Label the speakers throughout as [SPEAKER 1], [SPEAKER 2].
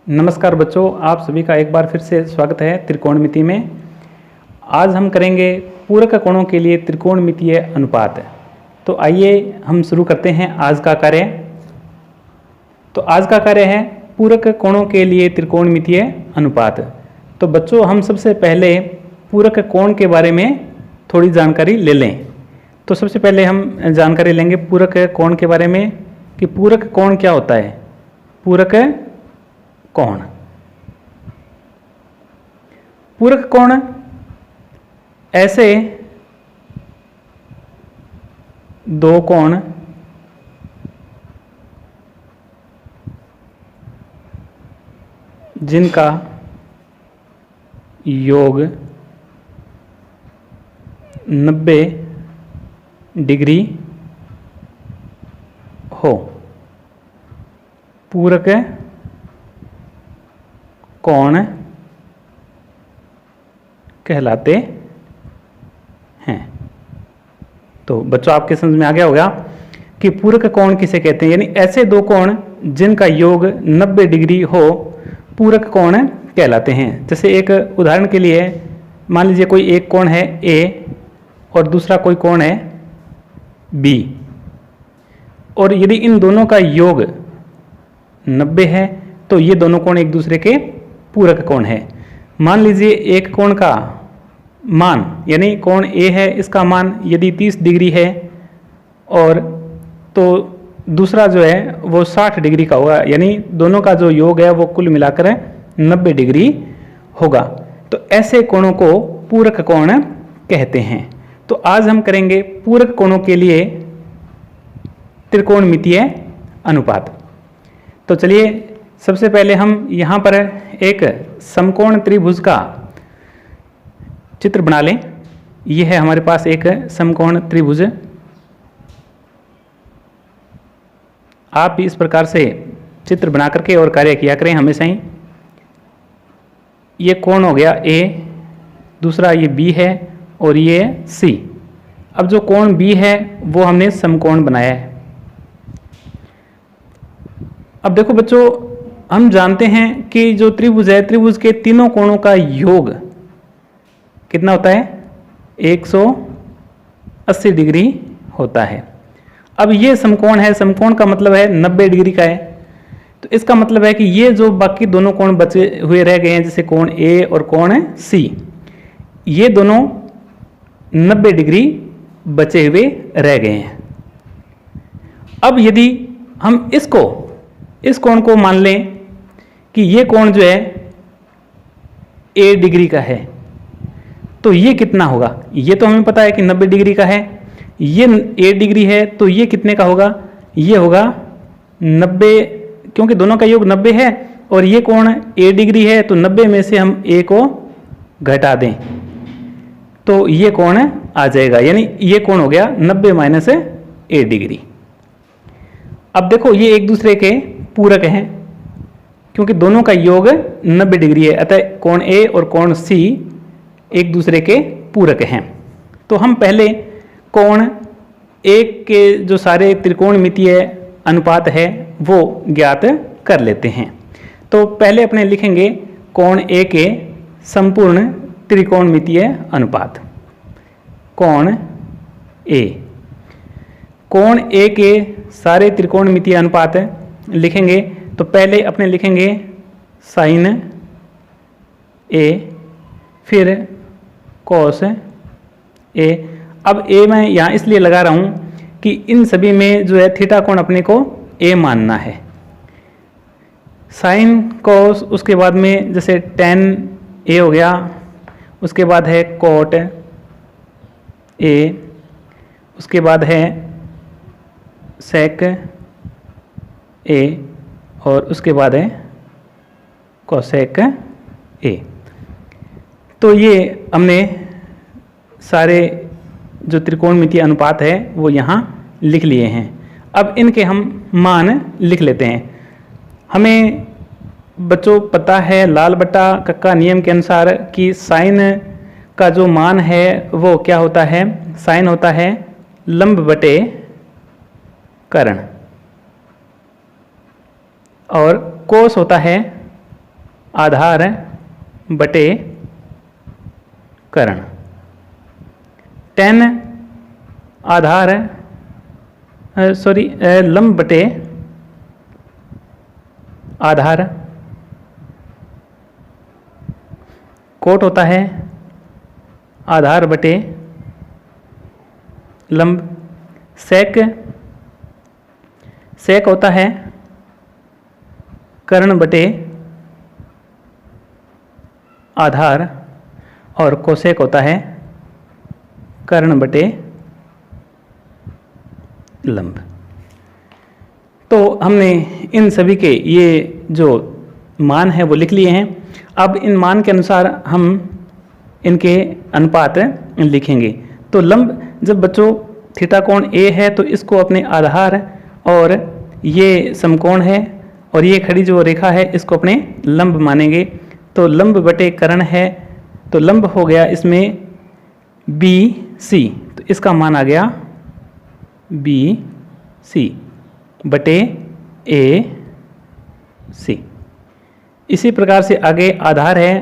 [SPEAKER 1] नमस्कार बच्चों, आप सभी का एक बार फिर से स्वागत है त्रिकोणमिति में। आज हम करेंगे पूरक कोणों के लिए त्रिकोणमितीय अनुपात। तो आइए हम शुरू करते हैं आज का कार्य। तो आज का कार्य है पूरक कोणों के लिए त्रिकोणमितीय अनुपात। तो बच्चों, हम सबसे पहले पूरक कोण के बारे में थोड़ी जानकारी ले लें। तो सबसे पहले हम जानकारी लेंगे पूरक कोण के बारे में कि पूरक कोण क्या होता है। पूरक कोण, पूरक कोण ऐसे दो कोण जिनका योग 90 डिग्री हो, पूरक कोण कहलाते हैं। तो बच्चों, आपके समझ में आ गया होगा कि पूरक कोण किसे कहते हैं। यानी ऐसे दो कोण जिनका योग 90 डिग्री हो, पूरक कोण कहलाते हैं। जैसे एक उदाहरण के लिए मान लीजिए कोई एक कोण है A और दूसरा कोई कोण है B, और यदि इन दोनों का योग 90 है तो ये दोनों कोण एक दूसरे के पूरक कोण है। मान लीजिए एक कोण का मान, यानी कोण A है, इसका मान यदि 30 डिग्री है और तो दूसरा जो है वो 60 डिग्री का होगा, यानी दोनों का जो योग है वो कुल मिलाकर 90 डिग्री होगा। तो ऐसे कोणों को पूरक कोण कहते हैं। तो आज हम करेंगे पूरक कोणों के लिए त्रिकोणमितीय अनुपात। तो चलिए सबसे पहले हम यहाँ पर एक समकोण त्रिभुज का चित्र बना लें। यह है हमारे पास एक समकोण त्रिभुज। आप भी इस प्रकार से चित्र बना करके और कार्य किया करें हमेशा ही। ये कोण हो गया A, दूसरा ये B है और ये C। अब जो कोण B है वो हमने समकोण बनाया है। अब देखो बच्चों, हम जानते हैं कि जो त्रिभुज है, त्रिभुज के तीनों कोणों का योग कितना होता है? 180 डिग्री होता है। अब ये समकोण है, समकोण का मतलब है 90 डिग्री का है। तो इसका मतलब है कि ये जो बाकी दोनों कोण बचे हुए रह गए हैं, जैसे कोण A और कोण C, ये दोनों 90 डिग्री बचे हुए रह गए हैं। अब यदि हम इस कोण को मान लें कि ये कोण जो है A डिग्री का है, तो ये कितना होगा? ये तो हमें पता है कि 90 डिग्री का है। ये A डिग्री है तो ये कितने का होगा? ये होगा 90, क्योंकि दोनों का योग 90 है और ये कोण A डिग्री है, तो 90 में से हम A को घटा दें तो ये कोण आ जाएगा। यानी ये कोण हो गया 90 माइनस A डिग्री। अब देखो, ये एक दूसरे के पूरक हैं क्योंकि दोनों का योग 90 डिग्री है, अतः कोण A और कोण C एक दूसरे के पूरक हैं। तो हम पहले कोण A के जो सारे त्रिकोणमितीय अनुपात है वो ज्ञात कर लेते हैं। तो पहले अपने लिखेंगे कोण A के संपूर्ण त्रिकोणमितीय अनुपात। कोण A, कोण A के सारे त्रिकोणमितीय अनुपात लिखेंगे तो पहले अपने लिखेंगे साइन A, फिर कॉस A। अब A मैं यहाँ इसलिए लगा रहा हूँ कि इन सभी में जो है थीटा कोण अपने को A मानना है। साइन कॉस, उसके बाद में जैसे टेन A हो गया, उसके बाद है कोट A, उसके बाद है सेक A और उसके बाद है कोसेक A। तो ये हमने सारे जो त्रिकोणमितीय अनुपात है वो यहाँ लिख लिए हैं। अब इनके हम मान लिख लेते हैं। हमें बच्चों पता है लाल बट्टा कक्का नियम के अनुसार कि साइन का जो मान है वो क्या होता है? साइन होता है लंब बटे कर्ण, और कोस होता है आधार बटे कर्ण। tan आधार लंब बटे आधार। कोट होता है आधार बटे लंब। सेक होता है कर्ण बटे आधार, और कोसेक होता है कर्ण बटे लंब। तो हमने इन सभी के ये जो मान है वो लिख लिए हैं। अब इन मान के अनुसार हम इनके अनुपात लिखेंगे। तो लंब, जब बच्चों थीटा कोण ए है तो इसको अपने आधार, और ये समकोण है और ये खड़ी जो रेखा है इसको अपने लंब मानेंगे। तो लंब बटे कर्ण है, तो लंब हो गया इसमें बी सी, तो इसका मान आ गया बी सी बटे ए सी। इसी प्रकार से आगे आधार है,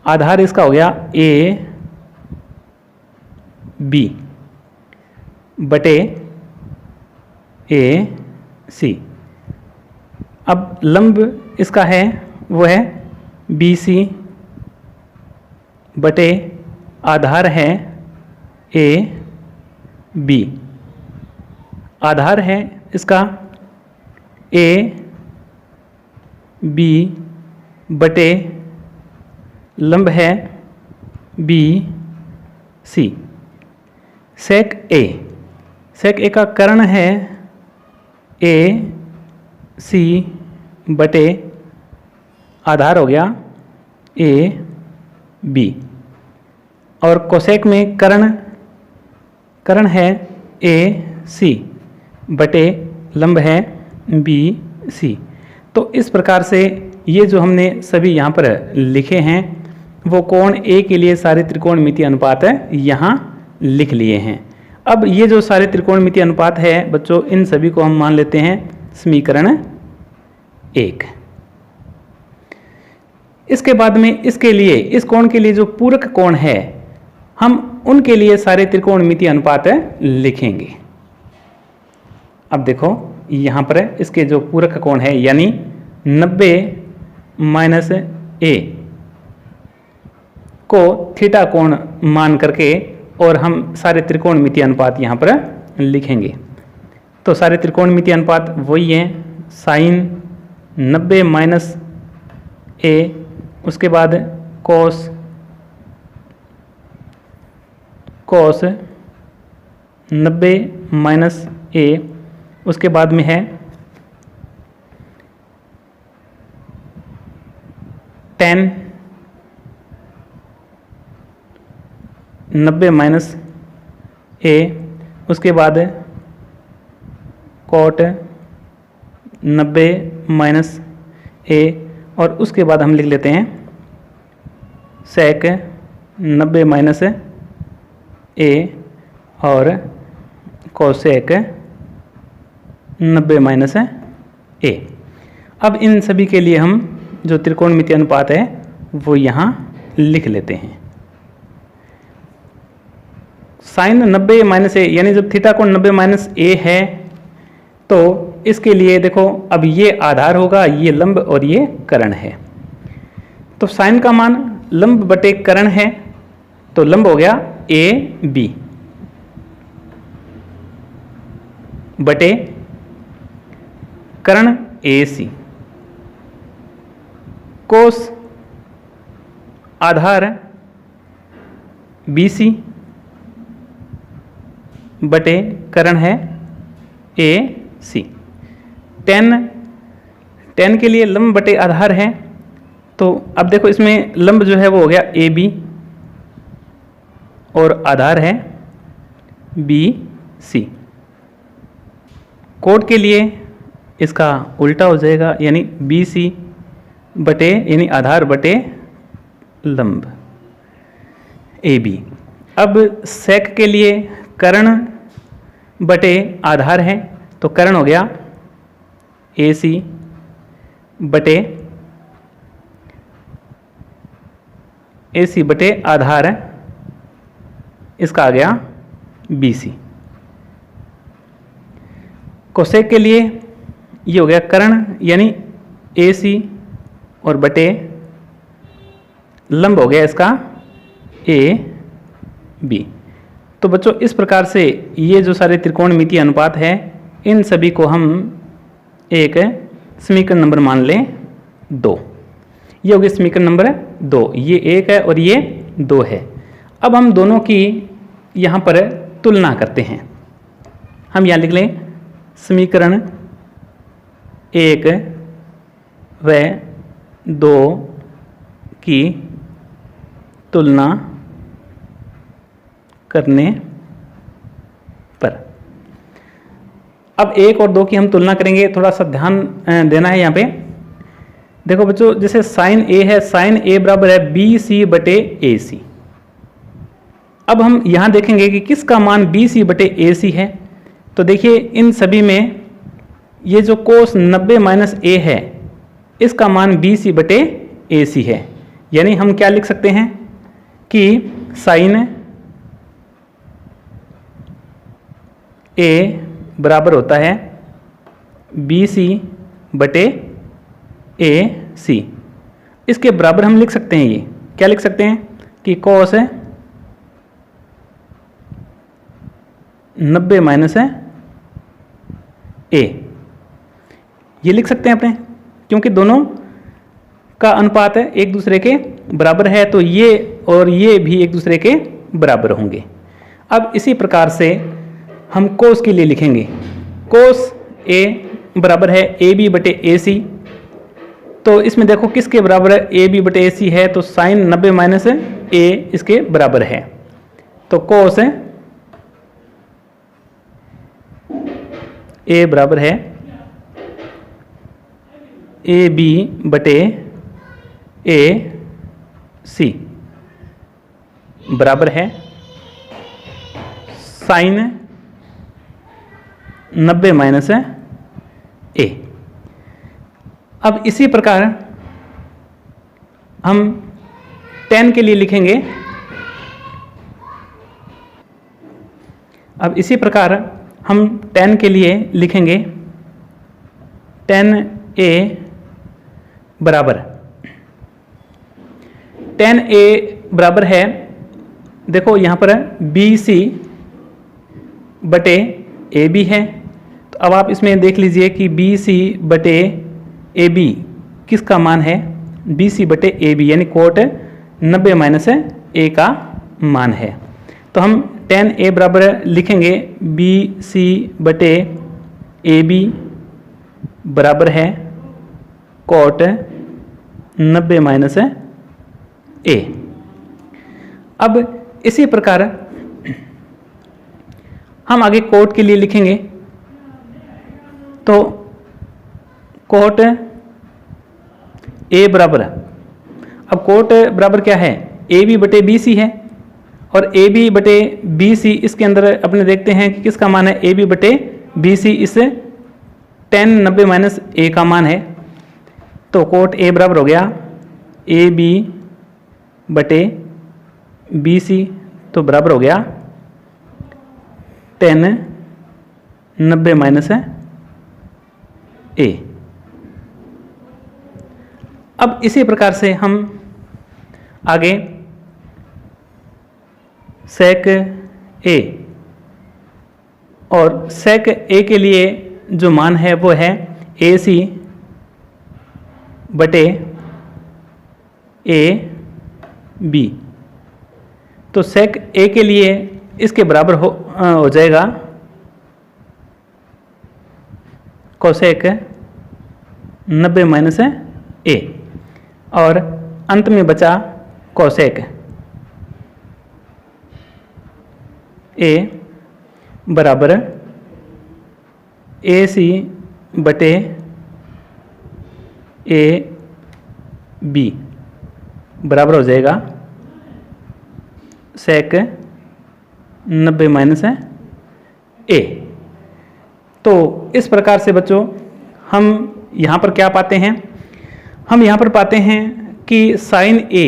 [SPEAKER 1] आधार इसका हो गया ए बी बटे ए सी। अब लंब इसका है वो है बी सी बटे आधार है ए बी। आधार है इसका ए बी बटे लंब है बी सी। सेक ए का कर्ण है ए सी बटे आधार हो गया ए बी, और कोसेक में कर्ण है ए सी बटे लंब है बी सी। तो इस प्रकार से ये जो हमने सभी यहाँ पर लिखे हैं वो कोण ए के लिए सारे त्रिकोणमितीय अनुपात यहाँ लिख लिए हैं। अब ये जो सारे त्रिकोणमितीय अनुपात है बच्चों, इन सभी को हम मान लेते हैं समीकरण 1। इसके बाद में इसके लिए, इस कोण के लिए जो पूरक कोण है हम उनके लिए सारे त्रिकोणमितीय अनुपात लिखेंगे। अब देखो यहाँ पर इसके जो पूरक कोण है यानी 90 माइनस ए को थीटा कोण मान करके और हम सारे त्रिकोणमितीय अनुपात यहाँ पर लिखेंगे। तो सारे त्रिकोणमितीय अनुपात वही हैं, साइन 90 माइनस ए, उसके बाद कोस 90 माइनस ए, उसके बाद में है tan 90 माइनस ए, उसके बाद कोट 90 माइनस ए, और उसके बाद हम लिख लेते हैं सेक 90 माइनस ए और कोसेक 90 माइनस ए। अब इन सभी के लिए हम जो त्रिकोणमितीय अनुपात है वो यहाँ लिख लेते हैं। साइन 90 माइनस ए यानी जब थीटा कोण 90 माइनस ए है तो इसके लिए देखो अब ये आधार होगा, ये लंब और ये कर्ण है। तो साइन का मान लंब बटे कर्ण है, तो लंब हो गया ए बी बटे कर्ण ए सी। कोस आधार बी सी बटे कर्ण है ए सी। tan के लिए लंब बटे आधार है, तो अब देखो इसमें लंब जो है वो हो गया ए बी और आधार है बी सी। कोट के लिए इसका उल्टा हो जाएगा यानी बी सी बटे यानी आधार बटे लंब ए बी। अब सेक के लिए कर्ण बटे आधार है, तो कर्ण हो गया ए सी बटे AC बटे आधार इसका आ गया BC। कोसेक के लिए ये हो गया कर्ण यानी AC और बटे लंब हो गया इसका AB। तो बच्चों इस प्रकार से ये जो सारे त्रिकोणमितीय अनुपात है इन सभी को हम एक समीकरण नंबर मान लें 2। ये हो गया समीकरण नंबर 2, ये 1 है और ये 2 है। अब हम दोनों की यहाँ पर तुलना करते हैं। हम यहाँ लिख लें समीकरण 1 व 2 की तुलना करने पर। अब 1 और 2 की हम तुलना करेंगे, थोड़ा सा ध्यान देना है यहाँ पे। देखो बच्चों, जैसे साइन A है, साइन A बराबर है BC बटे AC। अब हम यहाँ देखेंगे कि किसका मान BC बटे AC है। तो देखिए इन सभी में ये जो कोस 90 माइनस A है इसका मान BC बटे AC है। यानी हम क्या लिख सकते हैं कि साइन A बराबर होता है BC बटे AC। इसके बराबर हम लिख सकते हैं, ये क्या लिख सकते हैं कि कॉस 90 माइनस A ये लिख सकते हैं अपने, क्योंकि दोनों का अनुपात है एक दूसरे के बराबर है, तो ये और ये भी एक दूसरे के बराबर होंगे। अब इसी प्रकार से हम कोस के लिए लिखेंगे, कोस A बराबर है AB बटे AC। तो इसमें देखो किसके बराबर है, AB बटे AC है, तो साइन 90 माइनस A इसके बराबर है। तो कोस A बराबर है AB बटे AC बराबर है साइन 90 माइनस A। अब इसी प्रकार हम tan के लिए लिखेंगे। अब इसी प्रकार हम tan के लिए लिखेंगे tan A बराबर, tan A बराबर है, देखो यहाँ पर BC बटे AB है। तो अब आप इसमें देख लीजिए कि BC बटे AB किसका मान है, BC बटे AB यानी कोट 90 माइनस A का मान है। तो हम tan A बराबर लिखेंगे BC बटे AB बराबर है कोट 90 माइनस A। अब इसी प्रकार हम आगे कोट के लिए लिखेंगे, तो कोट A बराबर, अब कोट बराबर क्या है, AB बटे BC है, और AB बटे BC इसके अंदर अपने देखते हैं कि किसका मान है, AB बटे BC, इस tan 90 माइनस A का मान है। तो कोट A बराबर हो गया AB बटे BC, तो बराबर हो गया tan 90 माइनस A। अब इसी प्रकार से हम आगे सेक A और सेक A के लिए जो मान है वो है AC बटे AB। तो सेक A के लिए इसके बराबर हो जाएगा कोसेक 90 माइनस A, और अंत में बचा कोसेक A बराबर AC बटे AB बराबर हो जाएगा सेक 90 माइनस A। तो इस प्रकार से बच्चों हम यहाँ पर क्या पाते हैं, हम यहाँ पर पाते हैं कि साइन A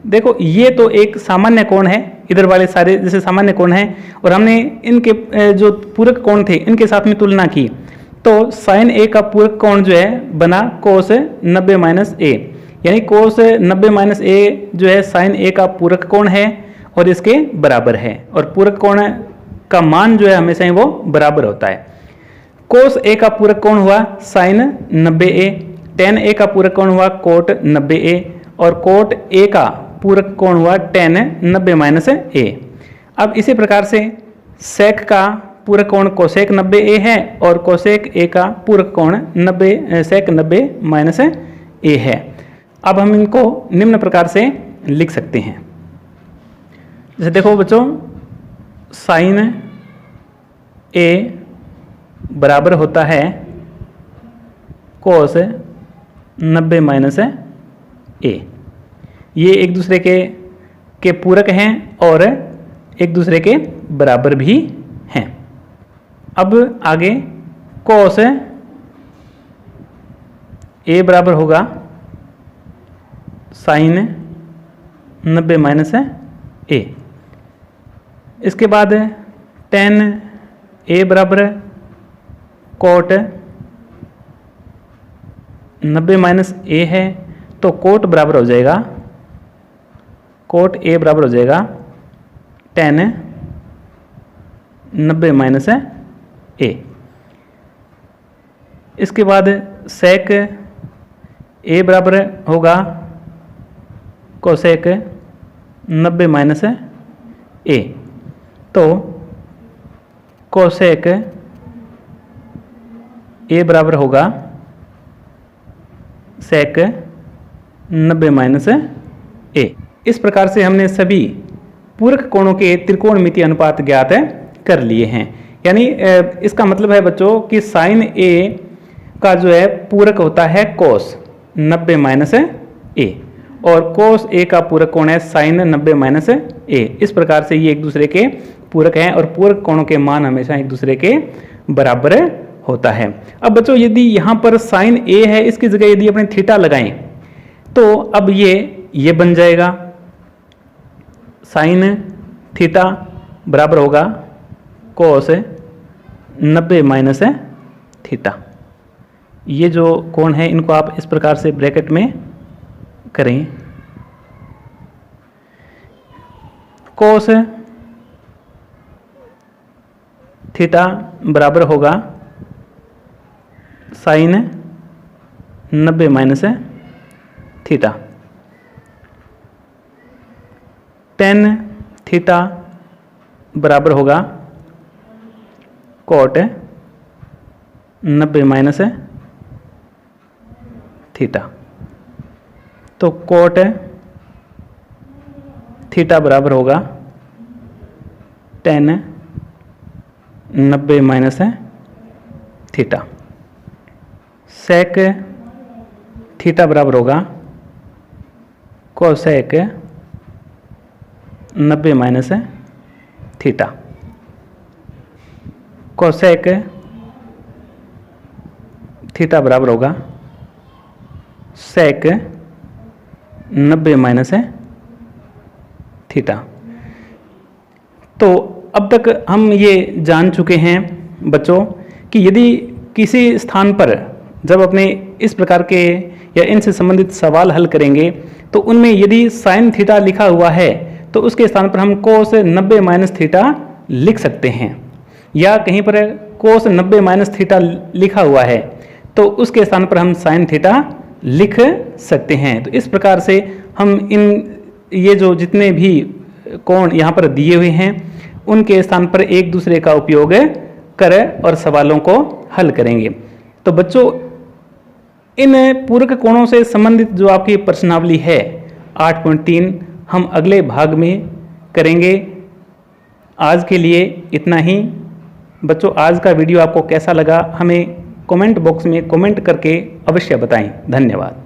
[SPEAKER 1] देखो ये तो एक सामान्य कोण है, इधर वाले सारे जैसे सामान्य कोण हैं, और हमने इनके जो पूरक कोण थे इनके साथ में तुलना की, तो साइन ए का पूरक कोण जो है बना कोस 90 माइनस ए, यानी कोस 90 माइनस ए जो है साइन ए का पूरक कोण है और इसके बराबर है, और पूरक कोण का मान जो है हमेशा ही वो बराबर होता है। कोस ए का पूरक कोण हुआ साइन 90 ए, टेन ए का पूरक कोण हुआ कोट 90 ए, और कोट ए का पूरक कोण हुआ टेन 90 माइनस ए। अब इसी प्रकार से सेक का पूरक कोण कोसेक 90 ए है, और कोसेक ए का पूरक कोण 90 सेक 90 माइनस ए है। अब हम इनको निम्न प्रकार से लिख सकते हैं, जैसे देखो बच्चों, साइन ए बराबर होता है कोस 90 माइनस ए। ये एक दूसरे के पूरक हैं और एक दूसरे के बराबर भी हैं। अब आगे कोस ए बराबर होगा साइन 90 माइनस ए। इसके बाद टेन ए बराबर कोट 90 माइनस ए है, तो कोट बराबर हो जाएगा, कोट ए बराबर हो जाएगा टेन 90 माइनस ए। इसके बाद सेक ए बराबर होगा कोसेक 90 माइनस ए, तो कोसेक ए बराबर होगा सेक 90 माइनस ए। इस प्रकार से हमने सभी पूरक कोणों के त्रिकोणमितीय अनुपात ज्ञात कर लिए हैं। यानी इसका मतलब है बच्चों कि साइन ए का जो है पूरक होता है कोस 90 माइनस ए, और कोस ए का पूरक कोण है साइन 90 माइनस ए। इस प्रकार से ये एक दूसरे के पूरक हैं, और पूरक कोणों के मान हमेशा एक दूसरे के बराबर होता है। अब बच्चों यदि यहाँ पर साइन ए है, इसकी जगह यदि अपने थीटा लगाएं, तो अब ये बन जाएगा साइन थीटा बराबर होगा कोस 90 माइनस थीटा। ये जो कोण है इनको आप इस प्रकार से ब्रैकेट में करें, कोस थीटा बराबर होगा sine 90 minus theta. Tan theta बराबर होगा कोट 90 माइनस थीटा। तो कोट थीटा बराबर होगा tan 90 minus theta. Sec theta बराबर होगा cosec 90 minus theta. Cosec theta बराबर होगा सेक 90 माइनस थीटा। तो अब तक हम ये जान चुके हैं बच्चों कि यदि किसी स्थान पर जब अपने इस प्रकार के या इनसे संबंधित सवाल हल करेंगे, तो उनमें यदि साइन थीटा लिखा हुआ है तो उसके स्थान पर हम कोस 90 माइनस थीटा लिख सकते हैं, या कहीं पर कोस 90 माइनस थीटा लिखा हुआ है तो उसके स्थान पर हम साइन थीटा लिख सकते हैं। तो इस प्रकार से हम ये जो जितने भी कोण यहाँ पर दिए हुए हैं उनके स्थान पर एक दूसरे का उपयोग कर और सवालों को हल करेंगे। तो बच्चों, इन पूरक कोणों से संबंधित जो आपकी प्रश्नावली है 8.3 हम अगले भाग में करेंगे। आज के लिए इतना ही। बच्चों, आज का वीडियो आपको कैसा लगा हमें कमेंट बॉक्स में कमेंट करके अवश्य बताएं। धन्यवाद।